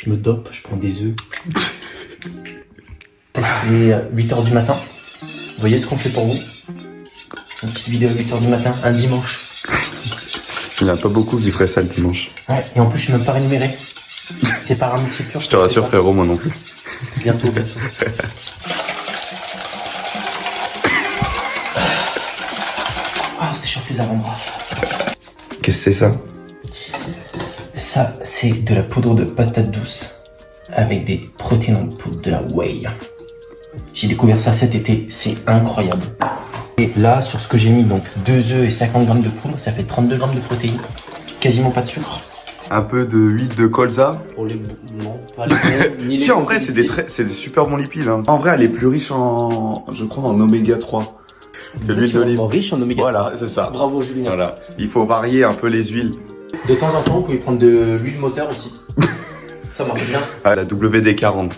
Je me dope, je prends des œufs. Il est 8h du matin. Vous voyez ce qu'on fait pour vous? Une petite vidéo à 8h du matin, un dimanche. Il n'y en a pas beaucoup qui feraient ça le dimanche. Ouais, et en plus je suis même pas rémunéré. C'est par amitié pure. Je te rassure frérot, moi non plus. Bientôt, bientôt. Ah, c'est chaud les avant-bras. Qu'est-ce que c'est ça? Ça, c'est de la poudre de patate douce avec des protéines en poudre, de la whey. J'ai découvert ça cet été, c'est incroyable. Et là, sur ce que j'ai mis, donc 2 œufs et 50 grammes de poudre, ça fait 32 grammes de protéines. Quasiment pas de sucre. Un peu de huile de colza. Pour les non, pas les ni Si les en vrai c'est des super bons lipides. Hein. En vrai elle est plus riche en, je crois, en oméga 3 que l'huile d'olive. Riche en oméga. Voilà, c'est ça. Bravo Julien. Voilà. Il faut varier un peu les huiles. De temps en temps, vous pouvez prendre de l'huile moteur aussi. Ça marche bien. Ah, la WD-40.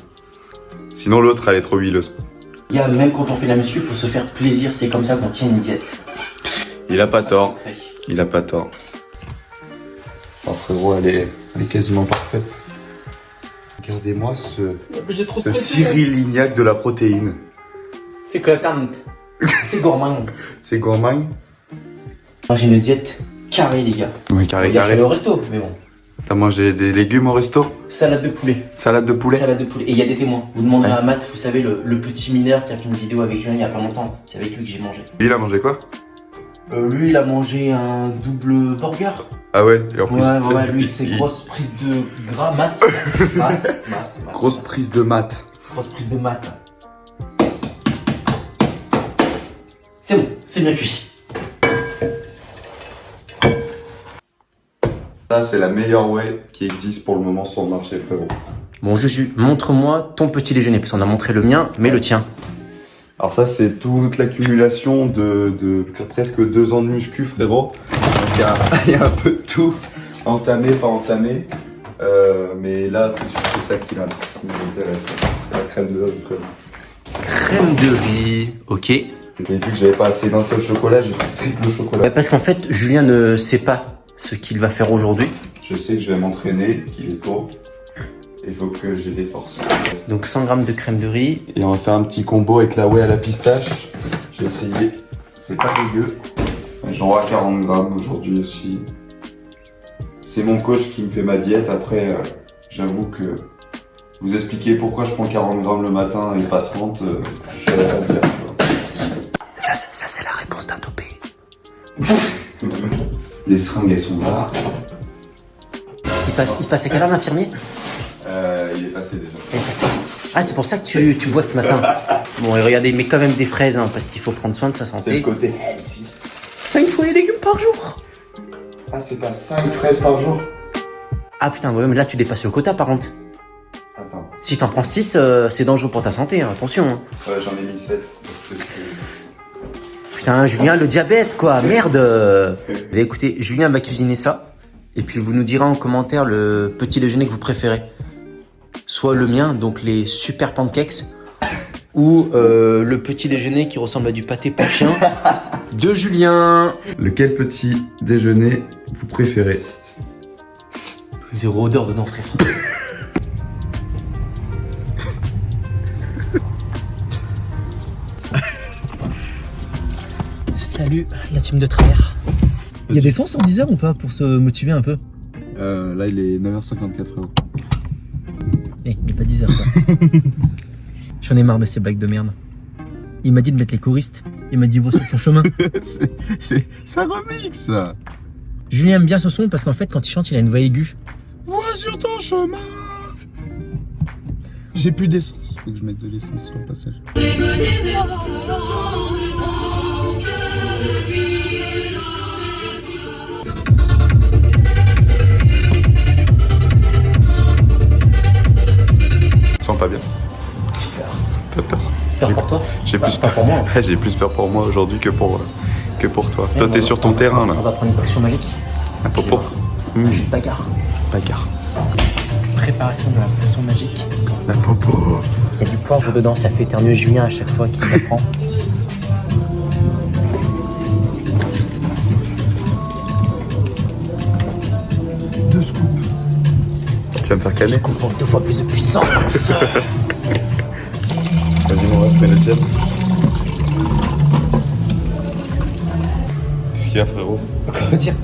Sinon l'autre elle est trop huileuse. Il y a, même quand on fait la muscu, il faut se faire plaisir. C'est comme ça qu'on tient une diète. Il a pas tort. Il a pas tort. Oh, frérot, elle est quasiment parfaite. Regardez-moi ce Cyril Lignac de la protéine. C'est croquant. C'est gourmand. C'est gourmand. Moi, j'ai une diète carrée, les gars. Oui, carré, Je suis allé carré. au resto, mais bon. T'as mangé des légumes au resto? Salade de poulet. Salade de poulet? Salade de poulet. Et il y a des témoins. Vous demanderez Ouais. à Matt, vous savez, le petit mineur qui a fait une vidéo avec Julien il y a pas longtemps. C'est avec lui que j'ai mangé. Lui, il a mangé quoi? Lui, il a mangé un double burger. Ah ouais, et en plus, Ouais, lui, c'est grosse prise de gras, masse. Grosse prise de maths. Grosse prise de maths. C'est bon, c'est bien cuit. Ça, c'est la meilleure whey qui existe pour le moment sur le marché, frérot. Bon, Juju, montre-moi ton petit déjeuner, parce qu'on a montré le mien, mais le tien. Alors ça, c'est toute l'accumulation de presque 2 ans de muscu, frérot. Donc il y a un peu de tout, entamé, pas entamé. Mais là, tout de suite, c'est ça qui m'intéresse. C'est la crème de riz, frérot. Crème de riz, ok. Et vu que j'avais pas assez d'un seul chocolat, j'ai fait triple chocolat. Parce qu'en fait, Julien ne sait pas ce qu'il va faire aujourd'hui. Je sais que je vais m'entraîner, qu'il est tôt. Il faut que j'ai des forces. Donc 100 grammes de crème de riz. Et on va faire un petit combo avec la whey à la pistache. J'ai essayé. C'est pas dégueu. J'en ai à 40 grammes aujourd'hui aussi. C'est mon coach qui me fait ma diète. Après, j'avoue que vous expliquer pourquoi je prends 40 grammes le matin et pas 30, je savais pas dire. Ça c'est la réponse d'un dopé. Les seringues, elles sont là. Il passe à quelle heure l'infirmier? Il est passé déjà. Il est passé. Ah, c'est pour ça que tu boites ce matin. Bon, et regardez, mais quand même des fraises, hein, parce qu'il faut prendre soin de sa C'est le santé. côté healthy. 5 fruits et légumes par jour. Ah, c'est pas 5 fraises par jour? Ah putain, ouais, mais là tu dépasses le quota par contre. Attends. Si t'en prends 6, c'est dangereux pour ta santé, hein, attention. Hein. Ouais, j'en ai mis 7. Putain, Julien, le diabète, quoi, merde. Mais écoutez, Julien va cuisiner ça. Et puis vous nous direz en commentaire le petit déjeuner que vous préférez. Soit le mien, donc les super pancakes, ou le petit déjeuner qui ressemble à du pâté pour chien de Julien. Lequel petit déjeuner vous préférez? Zéro odeur dedans, frère. Salut, la team de travers. Il y a des sons sur Deezer ou pas pour se motiver un peu? Là, il est 9h54, frérot. Eh, il n'est pas 10h quoi. J'en ai marre de ces blagues de merde. Il m'a dit de mettre les choristes. Il m'a dit va sur ton chemin. Ça remix, ça. Julien aime bien ce son parce qu'en fait quand il chante il a une voix aiguë. Vois sur ton chemin. J'ai plus d'essence. Faut que je mette de l'essence sur le passage. Sens pas bien. Super. T'as peur? Peur pour toi? J'ai Bah, plus pas pour moi. J'ai plus peur pour moi aujourd'hui que pour toi. Eh, Toi, t'es on sur va- ton terrain, là. On va prendre une potion magique. Un popo. Un jus de bagarre. Bagarre. Préparation de la potion magique. La popo. Il y a du poivre dedans, ça fait éternuer Julien à chaque fois qu'il la prend. Tu vas me faire Je canner? comprends 2 fois plus de puissance. Vas-y mon ref, fais le tienne. Qu'est-ce qu'il y a frérot? Comment dire?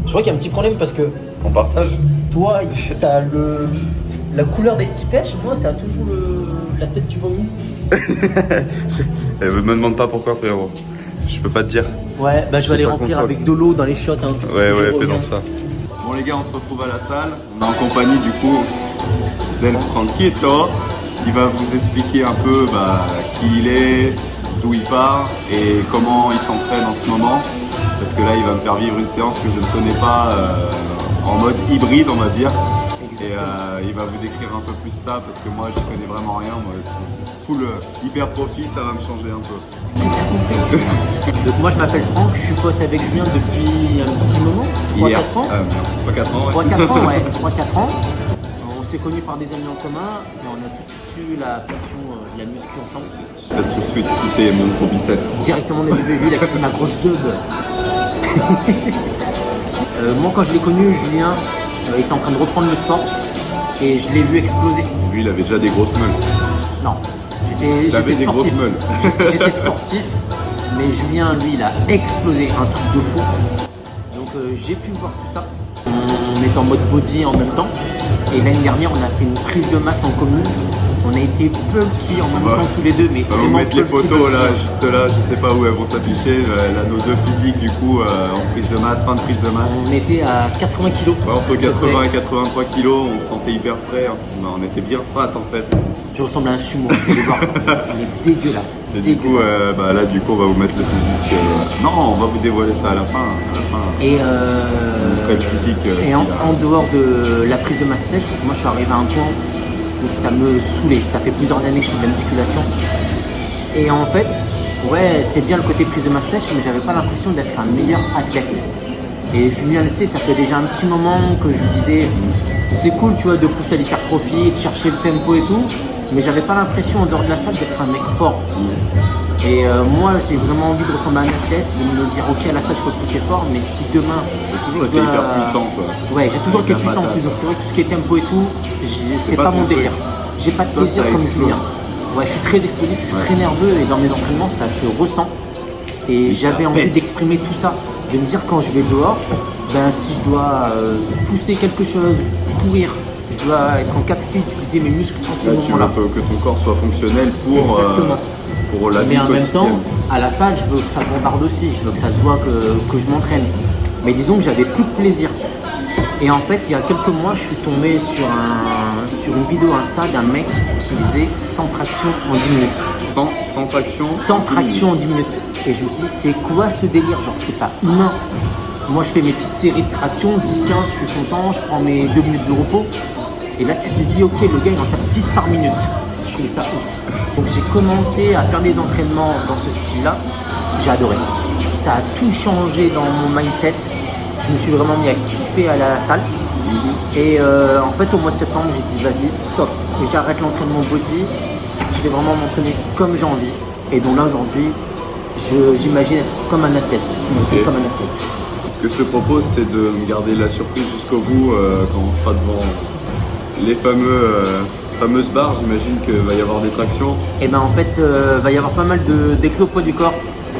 Je crois qu'il y a un petit problème parce que On partage? toi, ça a la couleur des stipèches, moi ça a toujours la tête du vomi. Me demande pas pourquoi frérot. Je peux pas te dire. Ouais, bah je vais aller pas remplir contrôle. avec de l'eau dans les chiottes. Hein, Ouais, Je fais reviens. dans ça. Bon les gars, on se retrouve à la salle. On est en compagnie du coup d'El Franquito. Il va vous expliquer un peu qui il est, d'où il part et comment il s'entraîne en ce moment. Parce que là, il va me faire vivre une séance que je ne connais pas en mode hybride, on va dire. Et il va vous décrire un peu plus ça parce que moi, je connais vraiment rien. Moi, full hypertrophie, ça va me changer un peu. Donc moi je m'appelle Franck, je suis pote avec Julien depuis un petit moment, 3-4 ans. 3-4 ans. 3-4 ans, ouais, 3-4 ans. On s'est connus par des amis en commun et on a tout de suite eu la passion de la muscu ensemble. T'as tout de suite kiffé mon gros biceps. Directement dès le début, il a quitté ma grosse zeub. Moi quand je l'ai connu, Julien était en train de reprendre le sport et je l'ai vu exploser. Lui, il avait déjà des grosses meules. Non, Il avait j'étais des grosses sportif. meules. J'étais sportif, mais Julien, lui, il a explosé, un truc de fou. Donc j'ai pu voir tout ça. On est en mode body en même temps. Et l'année dernière, on a fait une prise de masse en commune. On a été bulky en même Ouais. temps tous les deux, mais On va vous vraiment mettre les bulky, photos bulky. là, juste là, je sais pas où elles vont s'afficher. Là, nos deux physiques du coup en prise de masse, fin de prise de masse. On était à 80 kilos. Ouais, entre 80 et 83 kilos, on se sentait hyper frais. Hein. On était bien fat en fait. Je ressemble à un sumo, vous allez voir. Il est dégueulasse. Et du coup, dégueulasse. là, du coup, on va vous mettre le physique. Non, on va vous dévoiler ça à la fin. Et, Après le physique. et en dehors de la prise de masse sèche, c'est que moi je suis arrivé à un point où ça me saoulait. Ça fait plusieurs années que je fais de la musculation. Et en fait, ouais, c'est bien le côté prise de masse sèche, mais j'avais pas l'impression d'être un meilleur athlète. Et Julien le sait, ça fait déjà un petit moment que je lui disais, c'est cool, tu vois, de pousser à l'hypertrophie, de chercher le tempo et tout, mais j'avais pas l'impression en dehors de la salle d'être un mec fort. Et moi, j'ai vraiment envie de ressembler à un athlète, de me dire, ok, à la salle, je peux pousser fort, mais si demain. T'as toujours été je dois- hyper puissant, toi. Ouais, j'ai toujours été La puissant en patate. plus, donc c'est vrai que tout ce qui est tempo et tout, c'est pas pas ton mon truc. délire. J'ai pas de Toi, plaisir ça comme explose. Julien. Ouais, je suis très explosif, je suis Ouais. très nerveux et dans mes entraînements, ça se ressent. Et ça j'avais envie pète. d'exprimer tout ça, de me dire quand je vais dehors, ben si je dois pousser quelque chose, courir, je dois être en capacité d'utiliser mes muscles en ce Là, tu veux moment-là. un peu que ton corps soit fonctionnel pour la vie Mais en même temps, quotidienne. à la salle, je veux que ça bombarde aussi, je veux que ça se voit que je m'entraîne. Mais disons que j'avais plus de plaisir. Et en fait, il y a quelques mois, je suis tombé sur une vidéo Insta d'un mec qui faisait 100 tractions en 10 minutes. Sans traction. 100 tractions en 10 minutes. Et je me suis dit, c'est quoi ce délire? Genre, c'est pas humain. Moi, je fais mes petites séries de tractions, 10-15, je suis content, je prends mes 2 minutes de repos. Et là, tu te dis, ok, le gars, il en tape 10 par minute. Je trouvais ça ouf. Donc, j'ai commencé à faire des entraînements dans ce style-là. J'ai adoré. Ça a tout changé dans mon mindset. Je me suis vraiment mis à kiffer à la salle. Et en fait, au mois de septembre, j'ai dit, vas-y, stop. Et j'arrête l'entraînement body. Je vais vraiment m'entraîner comme j'ai envie. Et donc là, aujourd'hui, j'imagine être comme un athlète. Je me fais Ok. comme un athlète. Ce que je te propose, c'est de me garder la surprise jusqu'au bout quand on sera devant les fameuses barres. J'imagine qu'il va y avoir des tractions. Et ben en fait, va y avoir pas mal d'exopoids du corps.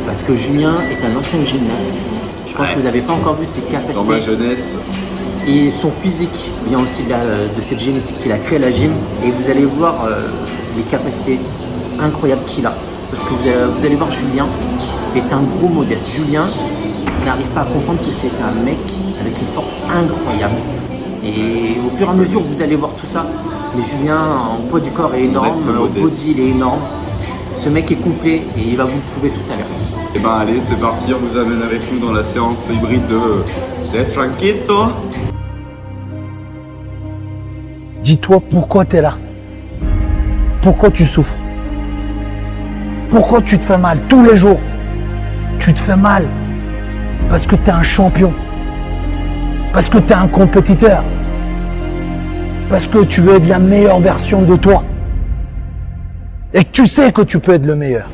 Parce que Julien est un ancien gymnaste. Je pense Ouais. que vous n'avez pas encore vu ses Dans ma capacités. jeunesse, Et son physique vient aussi de cette génétique qu'il a créée à la gym. Et vous allez voir les capacités incroyables qu'il a. Parce que vous allez voir, Julien est un gros modeste. Julien n'arrive pas à comprendre que c'est un mec avec une force incroyable. Et au fur et à mesure, vous allez voir tout ça. Mais Julien, en poids du corps, est énorme. Reste Au modeste. body, il est énorme. Ce mec est complet et il va vous le prouver tout à l'heure. et ben allez, c'est parti. On vous amène avec nous dans la séance hybride de Franquito. Dis-toi pourquoi tu es là. Pourquoi tu souffres. Pourquoi tu te fais mal tous les jours. Tu te fais mal parce que tu es un champion. Parce que tu es un compétiteur. Parce que tu veux être la meilleure version de toi. Et que tu sais que tu peux être le meilleur.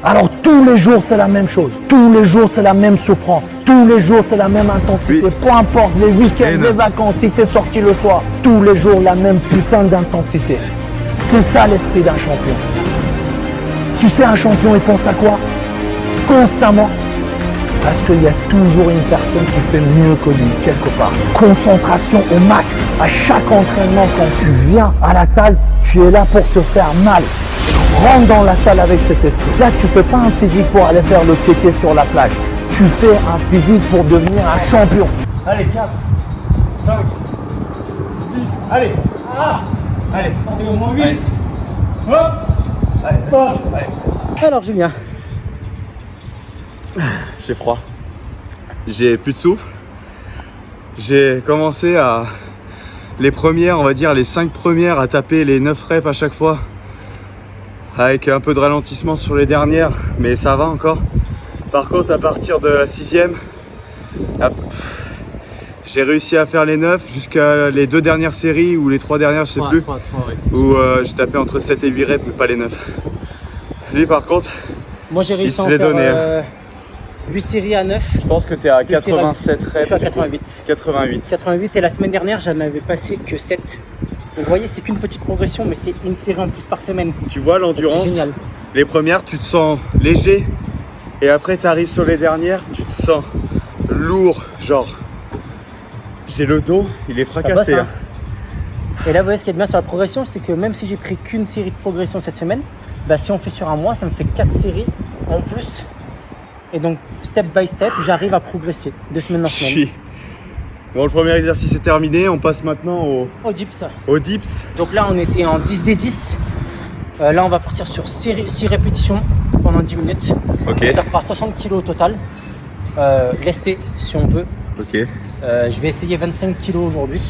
Alors tous les jours c'est la même chose, tous les jours c'est la même souffrance, tous les jours c'est la même intensité, Oui. peu importe les week-ends, Et les non. vacances, si t'es sorti le soir, tous les jours la même putain d'intensité. C'est ça l'esprit d'un champion. Tu sais, un champion il pense à quoi? Constamment. Parce qu'il y a toujours une personne qui fait mieux que lui, quelque part. Concentration au max. À chaque entraînement, quand tu viens à la salle, tu es là pour te faire mal. Rentre dans la salle avec cet esprit. Là, tu fais pas un physique pour aller faire le kéké sur la plage. Tu fais un physique pour devenir un champion. Allez, 4, 5, 6, allez. Allez. Au moins 8. Hop. Allez. Alors Julien, J'ai froid. J'ai plus de souffle. J'ai commencé à... Les premières, on va dire les 5 premières, à taper les 9 reps à chaque fois. Avec un peu de ralentissement sur les dernières, mais ça va encore. Par contre, à partir de la 6e, j'ai réussi à faire les 9 jusqu'à les 2 dernières séries ou les 3 dernières, je sais plus. 3, ouais. Où j'ai tapé entre 7 et 8 reps, mais pas les 9. Lui, par contre, Moi j'ai réussi se à en l'est faire donné. 8 séries à 9. je pense que tu es à Deux séries. 87 reps. Je suis à du coup. 88. 88. 88 et la semaine dernière j'en avais passé que 7. Donc vous voyez c'est qu'une petite progression mais c'est une série en plus par semaine. Tu vois Donc, c'est l'endurance, génial. les premières, tu te sens léger. Et après, tu arrives sur les dernières, tu te sens lourd. Genre, j'ai le dos, il est fracassé. bosse, hein. Et là vous voyez ce qui est bien sur la progression c'est que même si j'ai pris qu'une série de progression cette semaine, bah, si on fait sur un mois ça me fait 4 séries en plus. Et donc step by step j'arrive à progresser de semaine en Je semaine. suis... Bon, le premier exercice est terminé, on passe maintenant Au dips. au dips. Donc là on était en 10 des 10. Là on va partir sur 6 répétitions pendant 10 minutes. Ok, Ça fera 60 kg au total. Lesté si on peut. ok. Je vais essayer 25 kg aujourd'hui.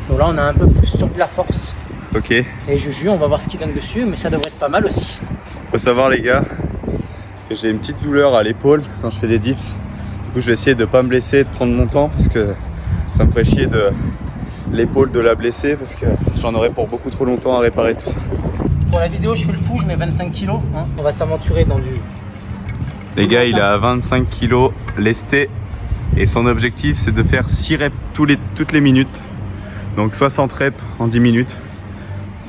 Donc là on a un peu plus sur de la force. Ok. Et Juju on va voir ce qu'il donne dessus mais ça devrait être pas mal aussi. Faut savoir, les gars, que j'ai une petite douleur à l'épaule quand je fais des dips. Du coup, je vais essayer de pas me blesser, de prendre mon temps parce que ça me ferait chier de l'épaule de la blesser parce que j'en aurais pour beaucoup trop longtemps à réparer tout ça. Pour la vidéo je fais le fou, je mets 25 kg. On va s'aventurer dans du... Les gars, il est à 25 kg lesté et son objectif c'est de faire 6 reps toutes les minutes. Donc 60 reps en 10 minutes.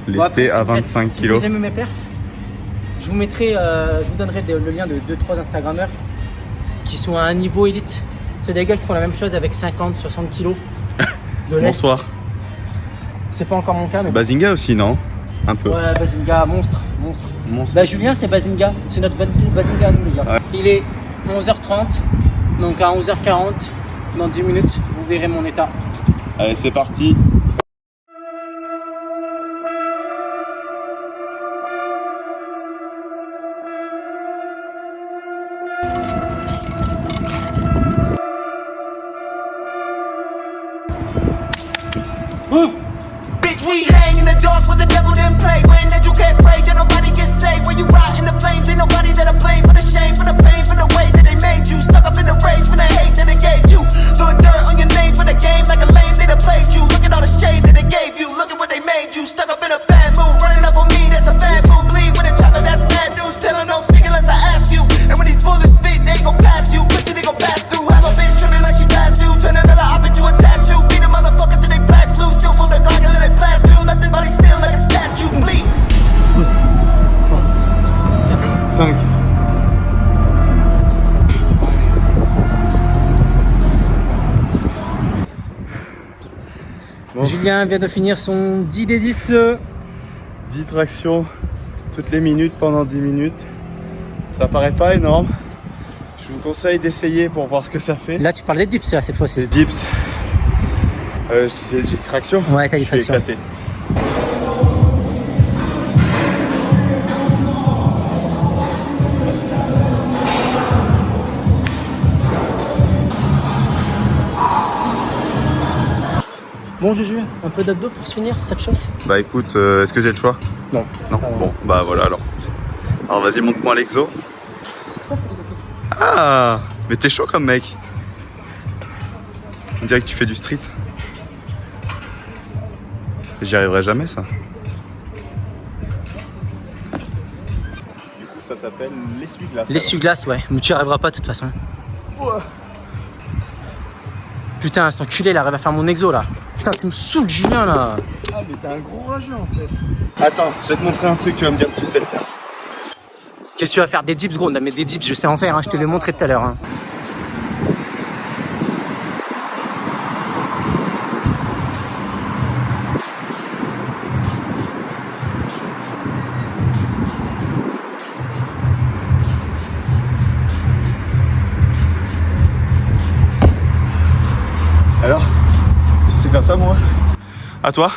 Lesté à 25 Si kg. vous aimez mes perfs, je vous mettrai, je vous donnerai le lien de 2-3 Instagrammeurs qui sont à un niveau élite. C'est des gars qui font la même chose avec 50-60 kg de lest. Bonsoir. C'est pas encore mon cas mais... Bazinga aussi, non? Un peu. Ouais, Bazinga, monstre. Monstre. Bah Julien c'est Bazinga, c'est notre Bazinga à nous les gars. Ouais. Il est 11h30, donc à 11h40, dans 10 minutes, vous verrez mon état. Allez, c'est parti. Bitch, we hang in the dark with the devil didn't play. When that you can't pray, then nobody gets saved. When you ride in the flames, ain't nobody that I blame for the shame, for the pain, for the way that they made you. Stuck up in the rage for the hate that they gave you. Throwing dirt on your name for the game like a lame, they done played you. Look at all the shade that they gave you. Look at what they made you. Stuck up in a bad mood, running up on me, that's a bad mood. Bleed with a chocolate, that's bad news. Telling don't speak unless I ask you. And when these bullets spit, they gon' pass you. Pussy, they gon' pass through. Have a bitch tripping like she passed you. Turn another op into a tattoo. Beat a motherfucker till they black blue. Still move the Glock and let it blast through. Nothing but still like a statue. Bleed. 5. Bon. Julien vient de finir son 10 des 10. 10 tractions toutes les minutes pendant 10 minutes. Ça paraît pas énorme. Je vous conseille d'essayer pour voir ce que ça fait. Là tu parles des dips là cette fois-ci. Les dips. Je disais 10 tractions. Ouais, t'as dit Je suis traction. éclaté. Bon Juju, un peu d'abdos pour se finir, ça te chauffe? Bah écoute, est-ce que j'ai le choix? Non. Non. Ah, Bon, bah voilà alors. Alors vas-y, montre-moi l'exo. Ah, mais t'es chaud comme mec. On dirait que tu fais du street. J'y arriverai jamais ça. Du coup ça s'appelle l'essuie-glace. L'essuie-glace, ouais. Mais tu y arriveras pas de toute façon. Putain, cet enculé, il arrive à faire mon exo là. Putain, tu me saoules, Julien là. Ah, mais t'es un gros rageux en fait. Attends, je vais te montrer un truc, tu vas me dire si tu sais le faire. Qu'est-ce que tu vas faire? Des dips, gros? Non, mais des dips, je sais en faire, hein. Je te l'ai montré tout à l'heure. Hein. Alors, tu sais faire ça, moi? À toi?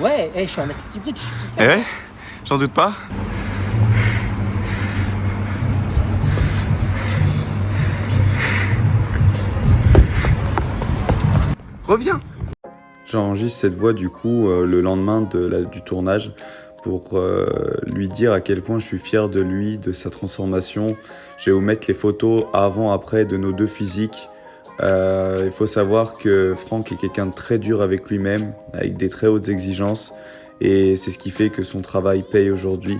Ouais, hey, je suis un athlète hybride, je sais tout Eh faire. ouais, j'en doute pas. Reviens. J'enregistre cette voix du coup le lendemain du tournage pour lui dire à quel point je suis fier de lui, de sa transformation. Je vais vous mettre les photos avant-après de nos deux physiques. Il faut savoir que Franck est quelqu'un de très dur avec lui-même, avec des très hautes exigences, et c'est ce qui fait que son travail paye aujourd'hui.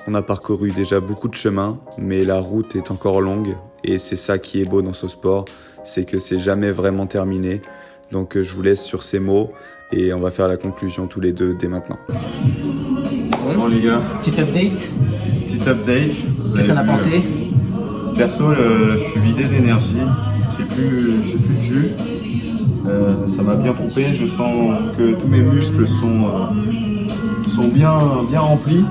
On a parcouru déjà beaucoup de chemin, mais la route est encore longue, et c'est ça qui est beau dans ce sport, c'est que c'est jamais vraiment terminé. Donc je vous laisse sur ces mots, et on va faire la conclusion tous les deux dès maintenant. Bon les gars, Petit update, petit update. qu'est-ce que t'en as pensé? Perso, je suis vidé d'énergie. J'ai plus de jus. Ça m'a bien pompé. Je sens que tous mes muscles sont bien remplis.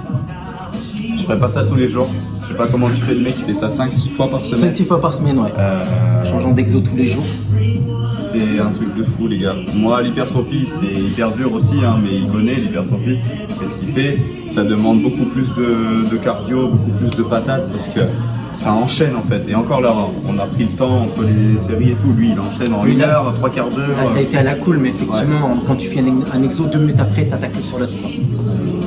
Je ferai pas ça tous les jours. Je sais pas comment tu fais le mec qui fait ça 5-6 fois par semaine. 5-6 fois par semaine, ouais. Changeant d'exo tous les jours. C'est un truc de fou les gars. Moi l'hypertrophie c'est hyper dur aussi hein, mais il connaît l'hypertrophie. Et ce qu'il fait, ça demande beaucoup plus de cardio, beaucoup plus de patates parce que ça enchaîne en fait. Et encore là, on a pris le temps entre les séries et tout. Lui il enchaîne en 1 heure, 3 quarts d'heure. Là, ça a été à la cool, mais effectivement, quand tu fais un exo, 2 minutes après, t'attaques sur l'autre.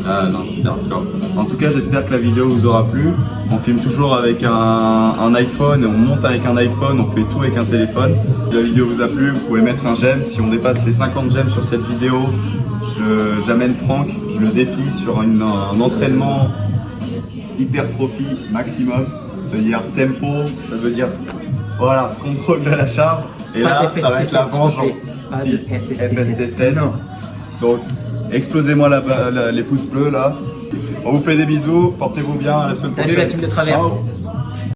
Ah non, c'est hardcore. En tout cas, j'espère que la vidéo vous aura plu. On filme toujours avec un iPhone et on monte avec un iPhone, on fait tout avec un téléphone. Si la vidéo vous a plu, vous pouvez mettre un j'aime. Si on dépasse les 50 j'aime sur cette vidéo, j'amène Franck, je le défie sur un entraînement hypertrophie maximum. Ça veut dire tempo, ça veut dire voilà, contrôle de la charge. Et là, ça va être la vengeance. Si, FST7. Donc, explosez-moi les pouces bleus là. On vous fait des bisous, portez-vous bien, à la semaine prochaine. Salut la team de travers. Ciao.